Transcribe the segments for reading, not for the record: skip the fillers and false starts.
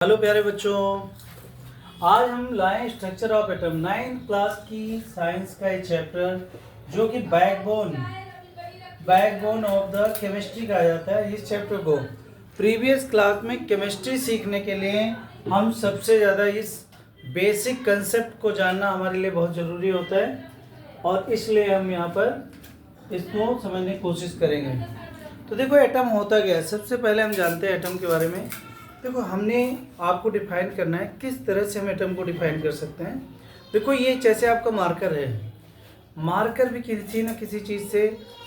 Hello प्यारे बच्चों, आज हम लाए structure of atom 9th class की साइंस का एक चैप्टर जो कि बैकबोन ऑफ द केमिस्ट्री कहा जाता है। इस चैप्टर को प्रीवियस क्लास में केमिस्ट्री सीखने के लिए हम सबसे ज़्यादा इस बेसिक कंसेप्ट को जानना हमारे लिए बहुत ज़रूरी होता है और इसलिए हम यहाँ पर इसको समझने की कोशिश करेंगे। तो देखो एटम होता क्या है। सबसे पहले हम जानते हैं एटम के बारे में। देखो हमने आपको डिफाइन करना है किस तरह से हम एटम को डिफाइन कर सकते हैं। देखो ये जैसे आपका मार्कर है, मार्कर भी किसी न किसी चीज़ से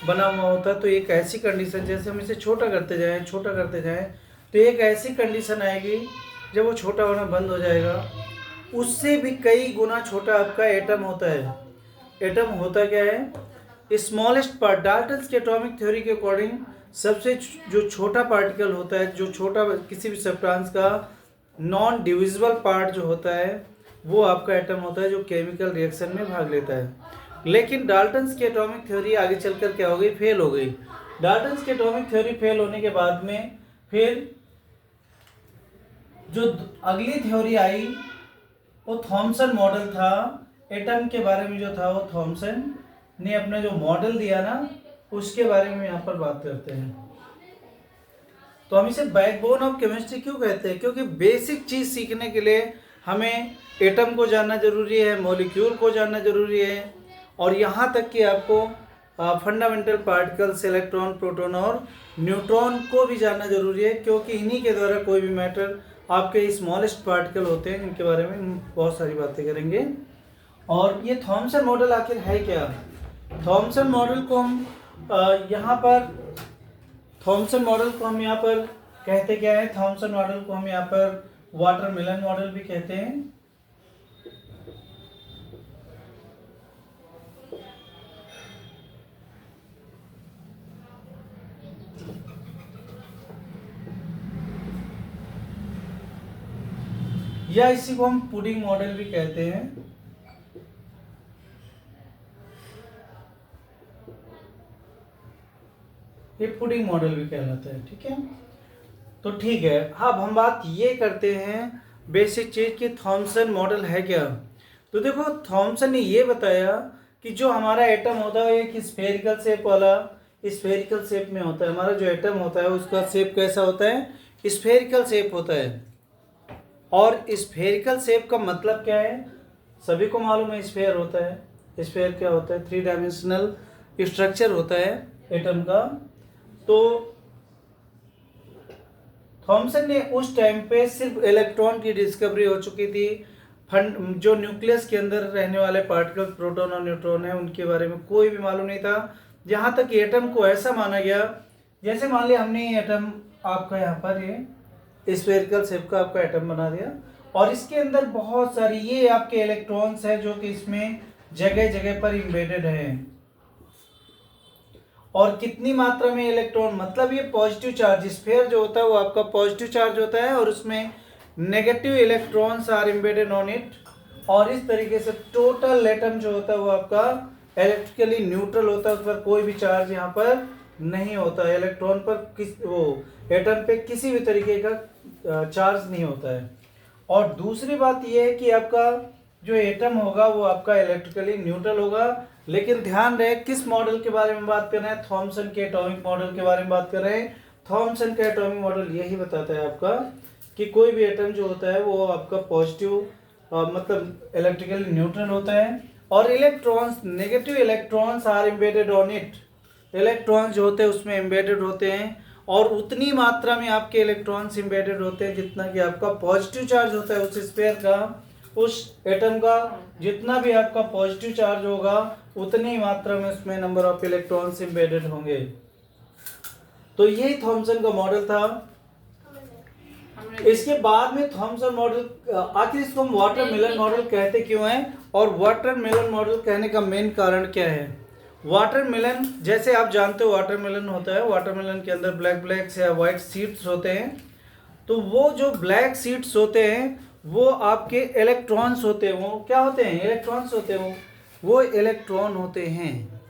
बना हुआ होता है। तो एक ऐसी कंडीशन, जैसे हम इसे छोटा करते जाएं तो एक ऐसी कंडीशन आएगी जब वो छोटा होना बंद हो जाएगा, उससे भी कई गुना छोटा आपका एटम होता है। एटम होता क्या है? Smallest part. डाल्टन्स के एटॉमिक थ्योरी के अकॉर्डिंग सबसे जो छोटा पार्टिकल होता है, जो छोटा किसी भी सब्सटेंस का नॉन डिविजिबल पार्ट जो होता है, वो आपका एटम होता है, जो केमिकल रिएक्शन में भाग लेता है। लेकिन डाल्टन्स की एटॉमिक थ्योरी आगे चलकर क्या हो गई? फेल हो गई। डाल्टन्स की एटॉमिक थ्योरी फेल होने के बाद में फिर जो अगली थ्योरी आई वो थॉमसन मॉडल था। एटम के बारे में जो था वो थॉमसन ने अपना जो मॉडल दिया ना, उसके बारे में यहाँ पर बात करते हैं। तो हम इसे बैकबोन ऑफ केमिस्ट्री क्यों कहते हैं? क्योंकि बेसिक चीज़ सीखने के लिए हमें एटम को जानना जरूरी है, मॉलिक्यूल को जानना जरूरी है, और यहाँ तक कि आपको फंडामेंटल पार्टिकल्स, इलेक्ट्रॉन, प्रोटॉन और न्यूट्रॉन को भी जानना जरूरी है, क्योंकि इन्हीं के द्वारा कोई भी मैटर आपके स्मॉलेस्ट पार्टिकल होते हैं, जिनके बारे में हम बहुत सारी बातें करेंगे। और ये थॉमसन मॉडल आखिर है क्या? थॉमसन मॉडल को हम यहाँ पर कहते क्या है? थॉमसन मॉडल को हम यहाँ पर वाटरमेलन मॉडल भी कहते हैं। या इसी को हम पुडिंग मॉडल भी कहते हैं। ये पुडिंग मॉडल भी कहलाता है, ठीक है। तो ठीक है, अब हम बात ये करते हैं बेसिक चीज की थॉमसन मॉडल है क्या। तो देखो थॉमसन ने ये बताया कि जो हमारा एटम होता है एक स्फेरिकल शेप वाला, स्फेरिकल शेप में होता है। हमारा जो एटम होता है उसका शेप कैसा होता है? स्फेरिकल शेप होता है। और स्फेरिकल शेप का मतलब क्या है? सभी को मालूम है स्फेयर होता है। स्फेयर क्या होता है? 3 डायमेंशनल स्ट्रक्चर होता है एटम का। तो थॉमसन ने उस टाइम पे सिर्फ इलेक्ट्रॉन की डिस्कवरी हो चुकी थी। जो न्यूक्लियस के अंदर रहने वाले पार्टिकल प्रोटॉन और न्यूट्रॉन है, उनके बारे में कोई भी मालूम नहीं था। यहाँ तक एटम को ऐसा माना गया, जैसे मान लिया हमने एटम आपका यहाँ पर ये स्फेरिकल शेप का आपका एटम बना दिया, और इसके अंदर बहुत सारी ये आपके इलेक्ट्रॉन्स है जो कि इसमें जगह जगह पर इम्बेडेड है। और कितनी मात्रा में इलेक्ट्रॉन, मतलब ये पॉजिटिव चार्ज, स्फीयर जो होता है वो आपका पॉजिटिव चार्ज होता है और उसमें negative electrons are embedded on it. और इस तरीके से टोटल एटम जो होता है वो आपका इलेक्ट्रिकली न्यूट्रल होता है, उस पर कोई भी चार्ज यहाँ पर नहीं होता है। इलेक्ट्रॉन पर वो एटम पे किसी भी तरीके का चार्ज नहीं होता है। और दूसरी बात यह है कि आपका जो एटम होगा वो आपका इलेक्ट्रिकली न्यूट्रल होगा। लेकिन ध्यान रहे किस मॉडल के बारे में बात कर रहे हैं? थॉमसन के एटॉमिक मॉडल के बारे में बात कर रहे हैं। थॉमसन का एटॉमिक मॉडल यही बताता है आपका कि कोई भी एटम जो होता है वो आपका पॉजिटिव मतलब इलेक्ट्रिकली न्यूट्रल होता है, और electrons, negative electrons are embedded on it. Electrons जो होते हैं उसमें एम्बेडेड होते हैं, और उतनी मात्रा में आपके इलेक्ट्रॉन्स एम्बेडेड होते हैं जितना कि आपका पॉजिटिव चार्ज होता है उस स्फीयर का, उस एटम का। जितना भी आपका पॉजिटिव चार्ज होगा उतनी मात्रा में उसमें नंबर ऑफ इलेक्ट्रॉन्स एम्बेडेड होंगे। तो यही थॉमसन का मॉडल था। इसके बाद में थॉमसन मॉडल, आखिर इसको हम वाटरमेलन मॉडल कहते क्यों हैं, और वाटरमेलन मॉडल कहने का मेन कारण क्या है? वाटरमेलन, जैसे आप जानते हो वाटरमेलन होता है, वाटरमेलन के अंदर ब्लैक ब्लैक या वाइट सीड्स होते हैं। तो वो जो ब्लैक सीड्स होते हैं वो आपके इलेक्ट्रॉन्स होते हैं। वो क्या होते हैं? इलेक्ट्रॉन्स होते हैं। वो इलेक्ट्रॉन होते हैं,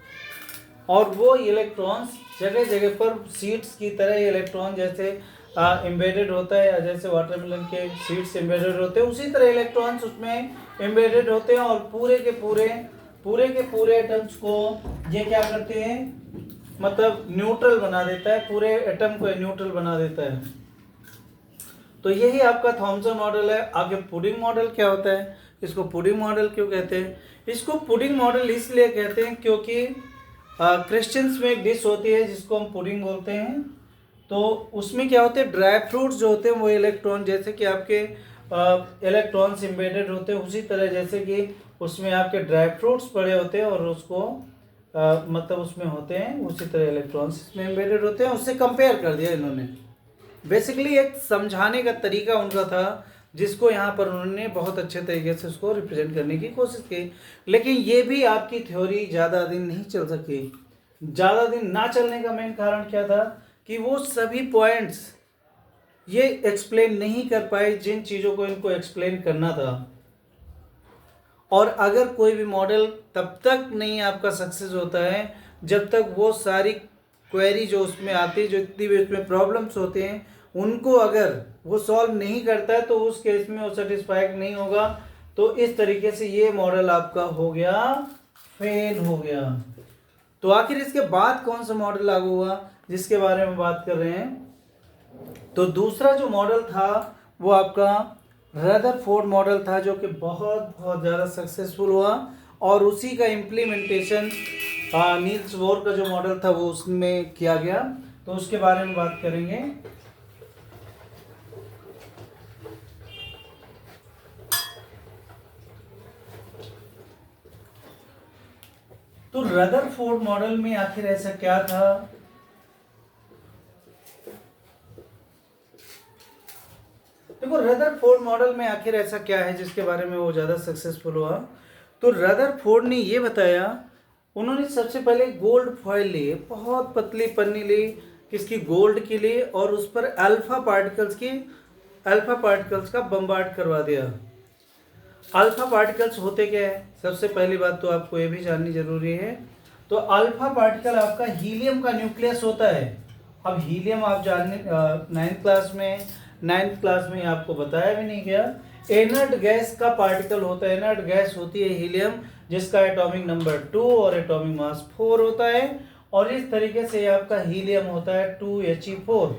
और वो इलेक्ट्रॉन्स जगह जगह पर सीड्स की तरह इलेक्ट्रॉन जैसे एम्बेडेड होता है, जैसे वाटरमेलन के सीड्स एम्बेडेड होते हैं उसी तरह इलेक्ट्रॉन्स उसमें एम्बेडेड होते हैं और पूरे के पूरे एटम्स को ये क्या करते हैं, मतलब न्यूट्रल बना देता है, पूरे एटम को न्यूट्रल बना देता है। तो यही आपका थॉमसन मॉडल है। आगे पुडिंग मॉडल क्या होता है, इसको पुडिंग मॉडल क्यों कहते हैं? इसको पुडिंग मॉडल इसलिए कहते हैं क्योंकि क्रिश्चियंस में एक डिश होती है जिसको हम पुडिंग बोलते हैं। तो उसमें क्या होते हैं, ड्राई फ्रूट्स जो होते हैं वो इलेक्ट्रॉन, जैसे कि आपके इलेक्ट्रॉन्स एम्बेडेड होते हैं उसी तरह जैसे कि उसमें आपके ड्राई फ्रूट्स पड़े होते हैं और उसको मतलब उसमें होते हैं उसी तरह इलेक्ट्रॉन्स इसमें एम्बेडेड होते हैं। उससे कंपेयर कर दिया इन्होंने, बेसिकली एक समझाने का तरीका उनका था जिसको यहाँ पर उन्होंने बहुत अच्छे तरीके से उसको रिप्रेजेंट करने की कोशिश की। लेकिन ये भी आपकी थ्योरी ज़्यादा दिन नहीं चल सकी। ज़्यादा दिन ना चलने का मेन कारण क्या था कि वो सभी पॉइंट्स ये एक्सप्लेन नहीं कर पाए जिन चीज़ों को इनको एक्सप्लेन करना था। और अगर कोई भी मॉडल तब तक नहीं आपका सक्सेस होता है जब तक वो सारी क्वेरी जो उसमें आती है, जो इतनी भी उसमें प्रॉब्लम्स होते हैं, उनको अगर वो सॉल्व नहीं करता है तो उस केस में वो सेटिस्फाइड नहीं होगा। तो इस तरीके से ये मॉडल आपका हो गया, फेल हो गया। तो आखिर इसके बाद कौन सा मॉडल लागू हुआ जिसके बारे में बात कर रहे हैं? तो दूसरा जो मॉडल था वो आपका रदरफोर्ड मॉडल था, जो कि बहुत ज़्यादा सक्सेसफुल हुआ और उसी का इम्प्लीमेंटेशन नील्स बोर का जो मॉडल था वो उसमें किया गया। तो उसके बारे में बात करेंगे। तो रदरफोर्ड मॉडल में आखिर ऐसा क्या था? देखो, रदरफोर्ड मॉडल में आखिर ऐसा क्या है जिसके बारे में वो ज़्यादा सक्सेसफुल हुआ? तो रदरफोर्ड ने ये बताया, उन्होंने सबसे पहले गोल्ड फॉइल ली, बहुत पतली पन्नी ली, किसकी, गोल्ड की ली, और उस पर अल्फा पार्टिकल्स का बम्बार्ड करवा दिया। अल्फा पार्टिकल्स होते क्या है? सबसे पहली बात तो आपको ये भी जाननी जरूरी है। तो अल्फा पार्टिकल आपका हीलियम का न्यूक्लियस होता है। अब हीलियम आप जानने नाइन्थ क्लास में आपको बताया भी नहीं गया। इनर्ट गैस का पार्टिकल होता है, इनर्ट गैस होती है हीलियम, जिसका एटॉमिक नंबर 2 और एटॉमिक मास 4 होता है। और इस तरीके से आपका हीलियम होता है 2He4,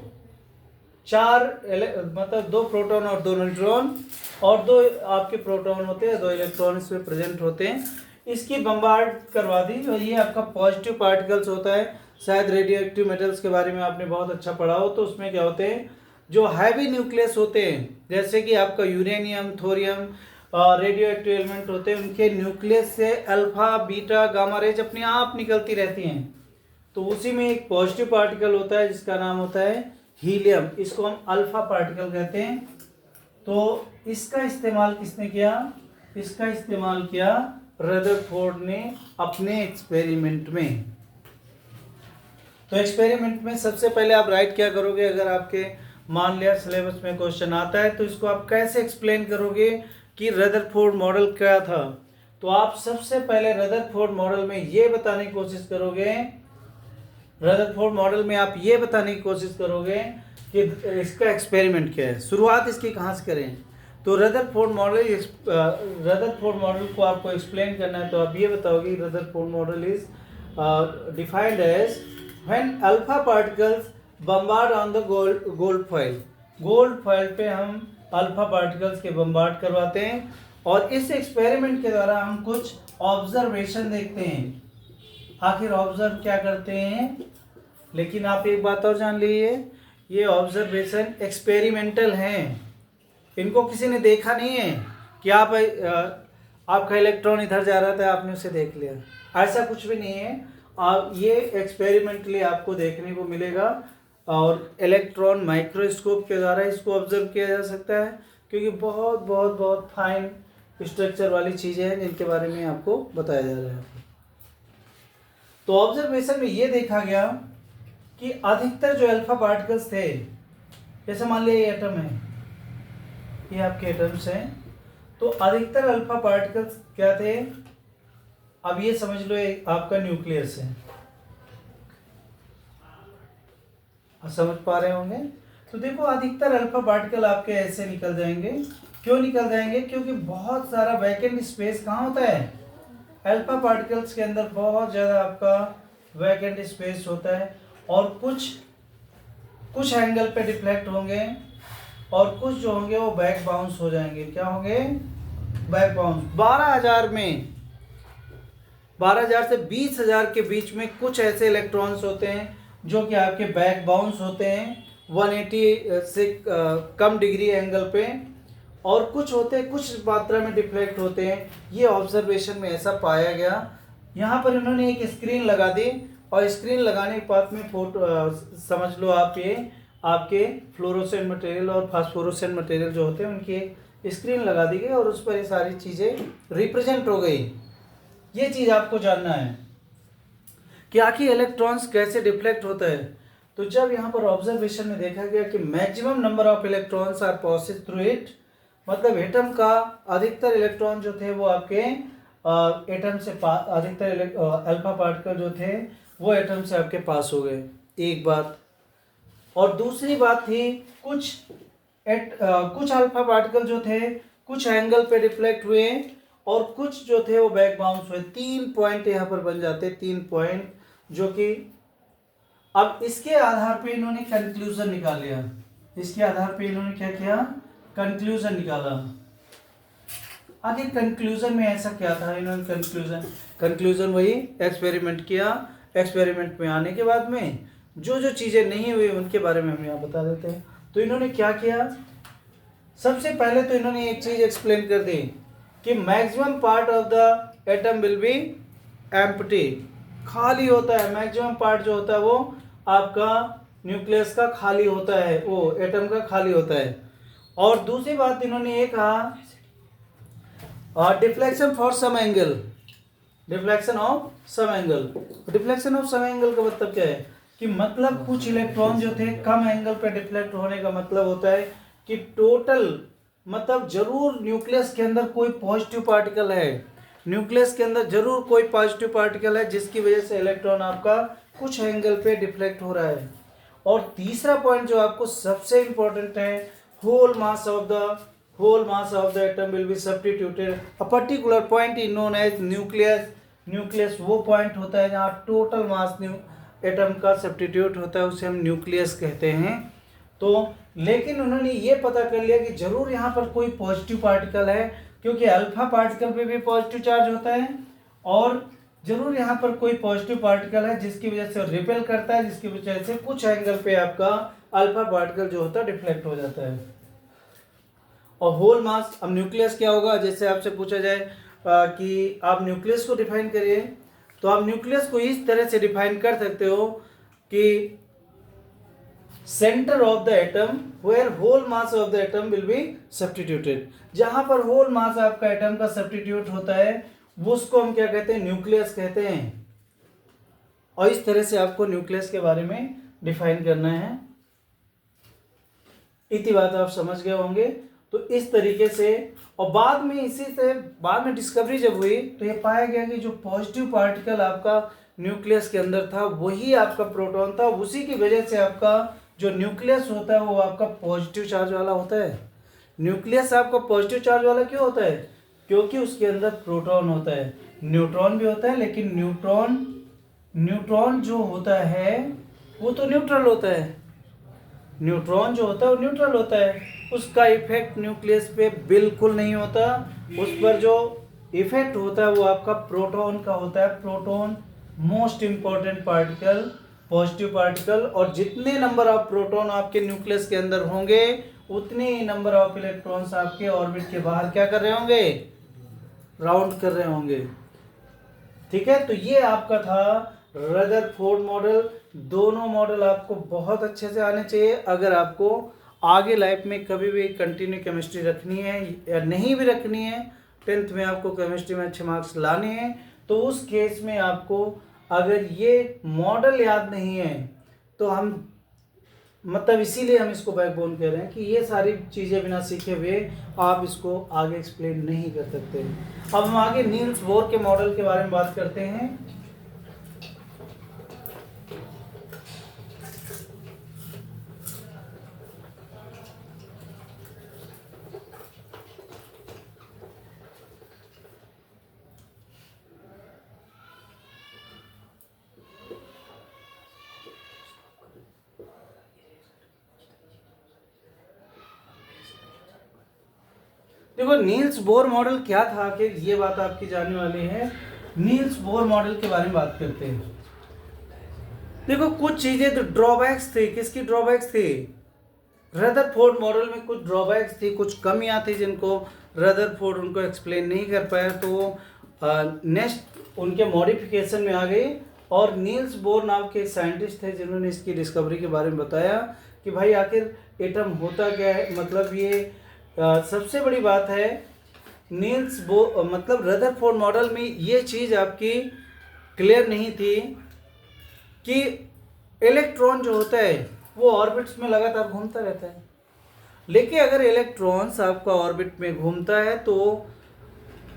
मतलब 2 प्रोटॉन और 2 न्यूट्रॉन, और 2 आपके प्रोटॉन होते हैं, 2 इलेक्ट्रॉन इसमें प्रेजेंट होते हैं। इसकी बम्बार्ड करवा दी और ये आपका पॉजिटिव पार्टिकल्स होता है। शायद रेडियो एक्टिव मेटल्स के बारे में आपने बहुत अच्छा पढ़ा हो। तो उसमें क्या होते हैं, जो हैवी न्यूक्लियस होते हैं, जैसे कि आपका uranium, thorium, radio active element होते हैं, उनके न्यूक्लियस से अल्फा, बीटा, गामा रेज अपने आप निकलती रहती हैं। तो उसी में एक पॉजिटिव पार्टिकल होता है जिसका नाम होता है हीलियम, इसको हम अल्फा पार्टिकल कहते हैं। तो इसका इस्तेमाल किसने किया? इसका इस्तेमाल किया रदरफोर्ड ने अपने एक्सपेरिमेंट में। तो एक्सपेरिमेंट में सबसे पहले आप राइट क्या करोगे? अगर आपके मान लिया सिलेबस में क्वेश्चन आता है तो इसको आप कैसे एक्सप्लेन करोगे कि रदरफोर्ड मॉडल क्या था? तो आप सबसे पहले रदरफोर्ड मॉडल में ये बताने की कोशिश करोगे, रदरफोर्ड मॉडल में आप ये बताने की कोशिश करोगे कि इसका एक्सपेरिमेंट क्या है, शुरुआत इसकी कहाँ से करें। तो रदरफोर्ड मॉडल को आपको एक्सप्लेन करना है, तो आप ये बताओगे Rutherford model is defined as when alpha particles bombard on the gold foil. Gold foil पे हम अल्फा पार्टिकल्स के बम्बार्ड करवाते हैं और इस एक्सपेरिमेंट के द्वारा हम कुछ ऑब्जर्वेशन देखते हैं। आखिर ऑब्जर्व क्या करते हैं? लेकिन आप एक बात और जान लीजिए, ये ऑब्जर्वेशन एक्सपेरिमेंटल हैं, इनको किसी ने देखा नहीं है कि आपका इलेक्ट्रॉन इधर जा रहा था, आपने उसे देख लिया, ऐसा कुछ भी नहीं है। ये एक्सपेरिमेंटली आपको देखने को मिलेगा और इलेक्ट्रॉन माइक्रोस्कोप के द्वारा इसको ऑब्जर्व किया जा सकता है, क्योंकि बहुत बहुत बहुत फाइन स्ट्रक्चर वाली चीज़ें हैं जिनके बारे में आपको बताया जा रहा है। तो ऑब्जर्वेशन में ये देखा गया कि अधिकतर जो अल्फा पार्टिकल्स थे, जैसे मान लिया ये एटम है, ये आपके एटम्स हैं, तो अधिकतर अल्फा पार्टिकल्स क्या थे? अब ये समझ लो ये आपका न्यूक्लियस है, समझ पा रहे होंगे। तो देखो अधिकतर अल्फा पार्टिकल आपके ऐसे निकल जाएंगे। क्यों निकल जाएंगे? क्योंकि बहुत सारा वैकेंट स्पेस कहाँ होता है? अल्फा पार्टिकल्स के अंदर बहुत ज़्यादा आपका वैकेंट स्पेस होता है, और कुछ एंगल पे डिफ्लेक्ट होंगे और कुछ जो होंगे वो बैक बाउंस हो जाएंगे। क्या होंगे? Back bounce. 12,000 से 20,000 के बीच में कुछ ऐसे इलेक्ट्रॉन्स होते हैं जो कि आपके बैक बाउंस होते हैं 180 से कम डिग्री एंगल पे, और कुछ होते हैं कुछ मात्रा में डिफ्लेक्ट होते हैं। ये ऑब्जर्वेशन में ऐसा पाया गया। यहाँ पर इन्होंने एक स्क्रीन लगा दी, और स्क्रीन लगाने के बाद में फोटो समझ लो आप, ये आपके फ्लोरोसेंट मटेरियल और फास्फोरोसेंट मटेरियल जो होते हैं उनकी स्क्रीन लगा दी गई, और उस पर ये सारी चीज़ें रिप्रेजेंट हो गई। ये चीज़ आपको जानना है कि आखिर इलेक्ट्रॉन्स कैसे डिफ्लेक्ट होता है। तो जब यहाँ पर ऑब्जर्वेशन में देखा गया कि maximum number of electrons are passes through it, मतलब एटम का अधिकतर इलेक्ट्रॉन जो थे वो आपके एटम से अधिकतर अल्फा पार्टिकल जो थे वो एटम से आपके पास हो गए, एक बात। और दूसरी बात थी कुछ अल्फा पार्टिकल जो थे कुछ एंगल पे रिफ्लेक्ट हुए, और कुछ जो थे वो बैक बाउंस हुए। 3 पॉइंट यहाँ पर बन जाते, 3 पॉइंट, जो कि अब इसके आधार पे इन्होंने कंक्लूजन निकाल लिया। इसके आधार पे इन्होंने क्या किया? कंक्लूजन निकाला। आखिर कंक्लूजन में ऐसा क्या था? इन्होंने कंक्लूजन वही एक्सपेरिमेंट किया। एक्सपेरिमेंट में आने के बाद में जो जो चीज़ें नहीं हुई उनके बारे में हम यहाँ बता देते हैं। तो इन्होंने क्या किया? सबसे पहले तो इन्होंने एक चीज़ एक्सप्लेन कर दी कि maximum part of the atom will B empty, खाली होता है। मैक्सिमम पार्ट जो होता है वो आपका न्यूक्लियस का खाली होता है, वो एटम का खाली होता है। और दूसरी बात इन्होंने ये कहा, deflection for some angle, deflection of some angle. Deflection of some angle का मतलब क्या है? कि मतलब कुछ इलेक्ट्रॉन जो थे कम एंगल पे डिफ्लेक्ट होने का मतलब होता है कि टोटल, मतलब जरूर न्यूक्लियस के अंदर कोई पॉजिटिव पार्टिकल है, न्यूक्लियस के अंदर जरूर कोई पॉजिटिव पार्टिकल है जिसकी वजह से इलेक्ट्रॉन आपका कुछ एंगल पे डिफ्लेक्ट हो रहा है। और तीसरा पॉइंट जो आपको सबसे इंपॉर्टेंट है, whole mass of the atom will be substituted a particular point is known as nucleus. Nucleus वो पॉइंट होता है जहाँ टोटल मास एटम का सब्स्टिट्यूट होता है, उसे हम न्यूक्लियस कहते हैं। तो लेकिन उन्होंने ये पता कर लिया कि जरूर यहाँ पर कोई पॉजिटिव पार्टिकल है, क्योंकि अल्फा पार्टिकल पे भी पॉजिटिव चार्ज होता है, और जरूर यहाँ पर कोई पॉजिटिव पार्टिकल है जिसकी वजह से रिपेल करता है, जिसकी वजह से कुछ एंगल पे आपका अल्फा पार्टिकल जो होता है डिफ्लेक्ट हो जाता है। और होल मास, अब न्यूक्लियस क्या होगा? जैसे आपसे पूछा जाए कि आप न्यूक्लियस को डिफाइन करिए, तो आप न्यूक्लियस को इस तरह से डिफाइन कर सकते हो कि centre of the atom where whole mass of the atom will be substituted. जहां पर होल मास आपका एटम का सब्स्टिट्यूट होता है वो उसको हम क्या कहते हैं? न्यूक्लियस कहते हैं। और इस तरह से आपको न्यूक्लियस के बारे में डिफाइन करना है। इतनी बात आप समझ गए होंगे। तो इस तरीके से, और बाद में इसी से बाद में डिस्कवरी जब हुई तो ये पाया गया कि जो पॉजिटिव पार्टिकल आपका न्यूक्लियस के अंदर था वही आपका प्रोटॉन था। उसी की वजह से आपका जो न्यूक्लियस होता है वो आपका पॉजिटिव चार्ज वाला होता है। न्यूक्लियस आपका पॉजिटिव चार्ज वाला क्यों होता है? क्योंकि उसके अंदर प्रोटॉन होता है, न्यूट्रॉन भी होता है, लेकिन न्यूट्रॉन जो होता है वो तो न्यूट्रल होता है। न्यूट्रॉन जो होता है वो न्यूट्रल होता है, उसका इफेक्ट न्यूक्लियस पे बिल्कुल नहीं होता। उस पर जो इफेक्ट होता है वो आपका प्रोटॉन का होता है। Proton most important particle, positive particle, और जितने नंबर ऑफ प्रोटॉन आपके न्यूक्लियस के अंदर होंगे उतने ही नंबर ऑफ इलेक्ट्रॉन्स आपके ऑर्बिट के बाहर क्या कर रहे होंगे? राउंड कर रहे होंगे। ठीक है, तो ये आपका था रदरफोर्ड मॉडल। दोनों मॉडल आपको बहुत अच्छे से आने चाहिए अगर आपको आगे लाइफ में कभी भी कंटिन्यू केमिस्ट्री रखनी है या नहीं भी रखनी है, 10th में आपको केमिस्ट्री में अच्छे मार्क्स लाने हैं, तो उस केस में आपको अगर ये मॉडल याद नहीं है तो हम, मतलब इसीलिए हम इसको बैकबोन कह रहे हैं कि ये सारी चीज़ें बिना सीखे हुए आप इसको आगे एक्सप्लेन नहीं कर सकते। अब हम आगे नील्स बोर के मॉडल के बारे में बात करते हैं। देखो नील्स बोर मॉडल क्या था कि ये बात आपकी जानने वाली है। नील्स बोर मॉडल के बारे में बात करते हैं। देखो कुछ चीजें तो ड्रॉबैक्स थी। किसकी ड्रॉबैक्स थी? रदरफोर्ड मॉडल में कुछ ड्रॉबैक्स थी, कुछ कमियां थी जिनको रदरफोर्ड उनको एक्सप्लेन नहीं कर पाया, तो नेक्स्ट उनके मॉडिफिकेशन में आ गई। और नील्स बोर नाम के एक साइंटिस्ट थे जिन्होंने इसकी डिस्कवरी के बारे में बताया कि भाई आखिर एटम होता क्या है। मतलब ये सबसे बड़ी बात है नील्स बोर मतलब रदरफोर्ड मॉडल में ये चीज़ आपकी क्लियर नहीं थी कि इलेक्ट्रॉन जो होता है वो ऑर्बिट्स में लगातार घूमता रहता है। लेकिन अगर इलेक्ट्रॉन्स आपका ऑर्बिट में घूमता है तो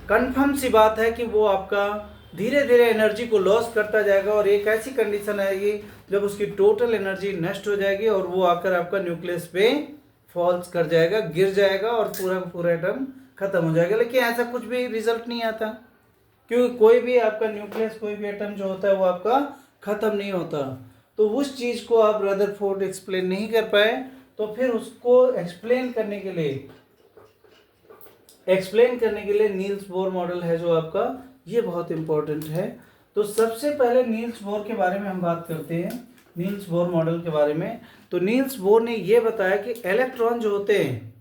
कंफर्म सी बात है कि वो आपका धीरे धीरे एनर्जी को लॉस करता जाएगा और एक ऐसी कंडीशन आएगी जब उसकी टोटल एनर्जी नष्ट हो जाएगी और वो आकर आपका न्यूक्लियस पे फॉल्स कर जाएगा, गिर जाएगा और पूरा का पूरा एटम खत्म हो जाएगा। लेकिन ऐसा कुछ भी रिजल्ट नहीं आता, क्योंकि कोई भी आपका न्यूक्लियस, कोई भी एटम जो होता है वो आपका खत्म नहीं होता। तो उस चीज़ को आप रदरफोर्ड एक्सप्लेन नहीं कर पाए, तो फिर उसको एक्सप्लेन करने के लिए नील्स बोर मॉडल है जो आपका, ये बहुत इंपॉर्टेंट है। तो सबसे पहले नील्स बोर के बारे में हम बात करते हैं, नील्स बोर मॉडल के बारे में। तो नील्स बोर ने ये बताया कि इलेक्ट्रॉन जो होते हैं,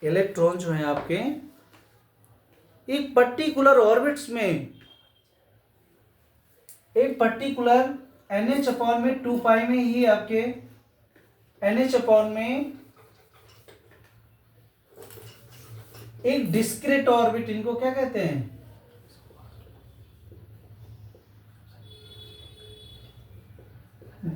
इलेक्ट्रॉन जो हैं आपके एक पर्टिकुलर ऑर्बिट्स में, एक पर्टिकुलर NH/2π में ही आपके NH में एक डिस्क्रीट ऑर्बिट, इनको क्या कहते हैं?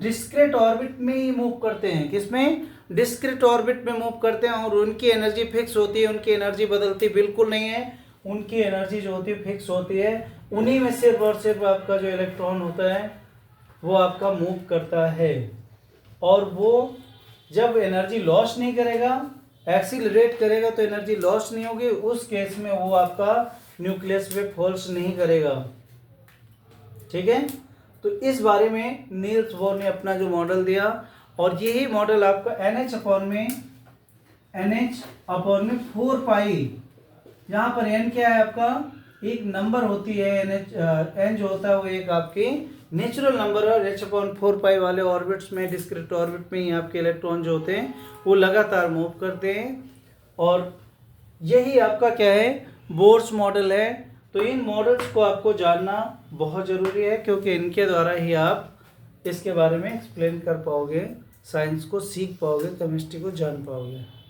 डिस्क्रीट ऑर्बिट में ही मूव करते हैं। किसमें? डिस्क्रीट ऑर्बिट में मूव करते हैं और उनकी एनर्जी फिक्स होती है, उनकी एनर्जी बदलती बिल्कुल नहीं है। उनकी एनर्जी जो होती है फिक्स होती है। उन्हीं में सिर्फ और सिर्फ आपका जो इलेक्ट्रॉन होता है वो आपका मूव करता है और वो जब एनर्जी लॉस नहीं करेगा, एक्सीलरेट करेगा तो एनर्जी लॉस नहीं होगी, उस केस में वो आपका न्यूक्लियस पे फॉल्स नहीं करेगा। ठीक है, तो इस बारे में नील्स बोर ने अपना जो मॉडल दिया और यही मॉडल आपका NH/4 पाई, यहाँ पर n क्या है आपका? एक नंबर होती है, n जो होता है वो एक आपकी नेचुरल नंबर है। H/4 पाई वाले ऑर्बिट्स में, डिस्क्रीट ऑर्बिट में ही आपके इलेक्ट्रॉन जो होते हैं वो लगातार मूव करते हैं और यही आपका क्या है? बोर्स मॉडल है। तो इन मॉडल्स को आपको जानना बहुत ज़रूरी है क्योंकि इनके द्वारा ही आप इसके बारे में एक्सप्लेन कर पाओगे, साइंस को सीख पाओगे, केमिस्ट्री को जान पाओगे।